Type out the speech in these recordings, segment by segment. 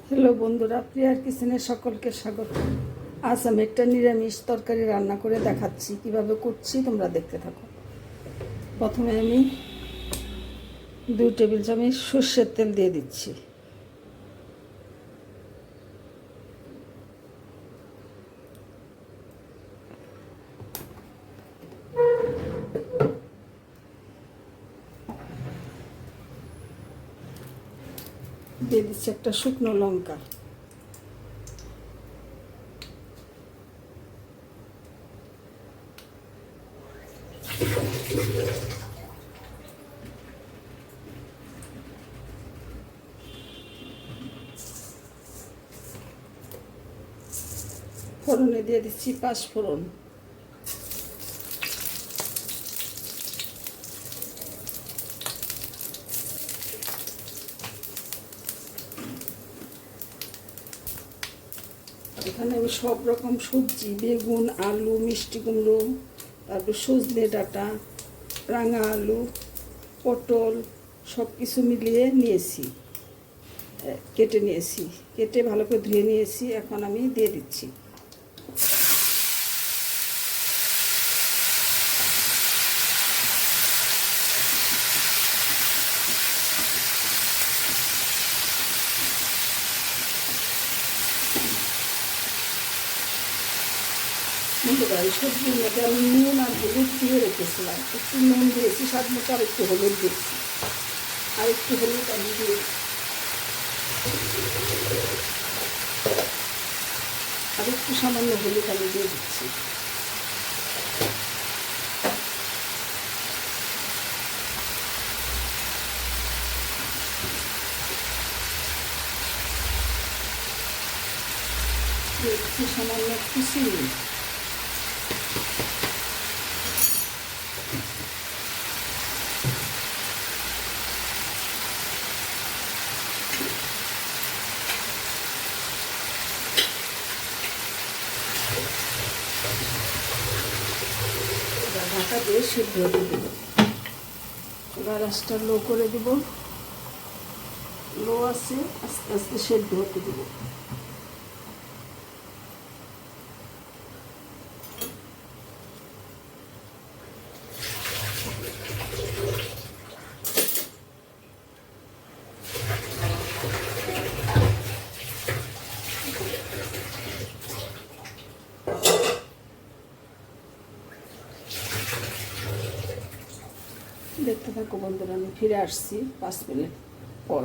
Hello বন্ধুরা, প্রিয়ার কিচেনে সকলকে স্বাগত। আজ আমি একটা নিরামিষ তরকারি রান্না করে দেখাচ্ছি, কিভাবে করছি তোমরা দেখতে থাকো। প্রথমে আমি 2 টেবিল চামচ সর্ষের তেল দিয়ে দিচ্ছি। দিয়ে দিচ্ছি একটা শুকনো লঙ্কা, ফোড়নে দিয়ে দিচ্ছি 5 ফোড়ন, এখানে আমি সব রকম সবজি, বেগুন, আলু, মিষ্টি কুমড়ো, তারপর সজনে ডাঁটা, রাঙা আলু, পটল সব কিছু মিলিয়ে নিয়েছি, কেটে নিয়েছি, কেটে ভালো করে ধুয়ে নিয়েছি। এখন আমি দিয়ে দিচ্ছি। বন্ধুরা, এই সবজির মধ্যে আমি নুন আর হলুদ দিয়ে রেখেছিলাম, একটু নুন দিয়েছি স্বাদ মতো, আর একটু হলুদ দিয়েছি, আর একটু হলুদ আমি দিয়ে আর একটু সামান্য হলুদ আমি দিয়ে দিচ্ছি। একটু সামান্য কুচি ঢাকা দিয়ে সিদ্ধ হতে দেবো। এবার আঁচটা লো করে দেব, লো আছে, আস্তে আস্তে সেদ্ধ হতে দেবো। দেখতে থাকো বন্ধুরা, আমি ফিরে আসছি 5 মিনিট পর।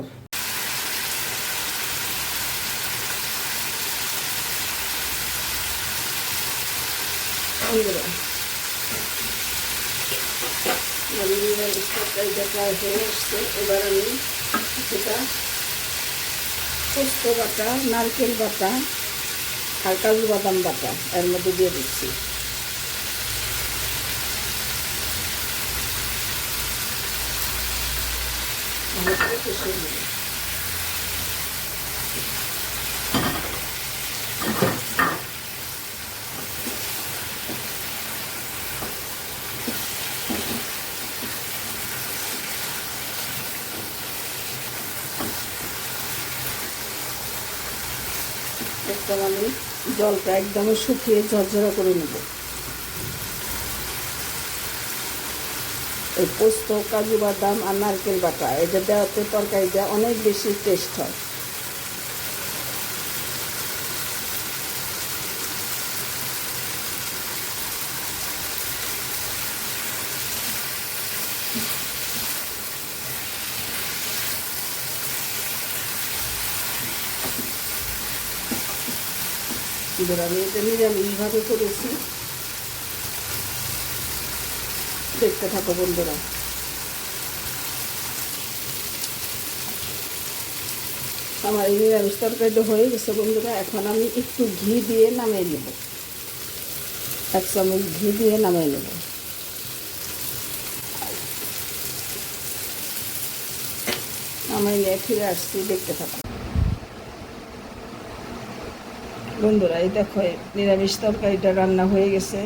বন্ধুরা, তরকারিটা প্রায় হয়ে আসছে। এবার আমি সেটা পোস্ত বাটা, নারকেল বাটা আর কাজু বাদাম বাটা এর মধ্যে দিয়ে দিচ্ছি। একদম আমি জলটা একদমই শুকিয়ে ঝরঝরা করে নেব। এই পোস্ত, কাজু বাদাম আর নারকেল বাটা এটা দেওয়াতে তরকারিটা অনেক বেশি টেস্ট হয়। আমি এটা নিরামিষভাবে করেছি, দেখতে থাকো বন্ধুরা। আমার এই নিরামিষ তরকারিটা হয়ে গেছে বন্ধুরা। এখন আমি একটু ঘি দিয়ে নামিয়ে নেব, 1 চামচ ঘি দিয়ে নামিয়ে নেব। নামিয়ে নিয়ে ফিরে আসছি, দেখতে থাকো বন্ধুরা। এই দেখো নিরামিষ তরকারিটা রান্না হয়ে গেছে,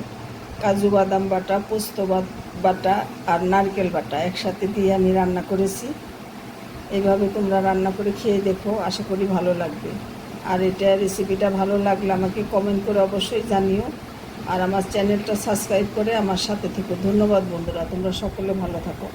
কাজু বাদাম বাটা, পোস্ত বাটা আর নারকেল বাটা একসাথে দিয়ে আমি রান্না করেছি। এইভাবে তোমরা রান্না করে খেয়ে দেখো, আশা করি ভালো লাগবে। আর এটা রেসিপিটা ভালো লাগলে আমাকে কমেন্ট করে অবশ্যই জানিও। আর আমার চ্যানেলটা সাবস্ক্রাইব করে আমার সাথে থেকো। ধন্যবাদ বন্ধুরা, তোমরা সকলে ভালো থাকো।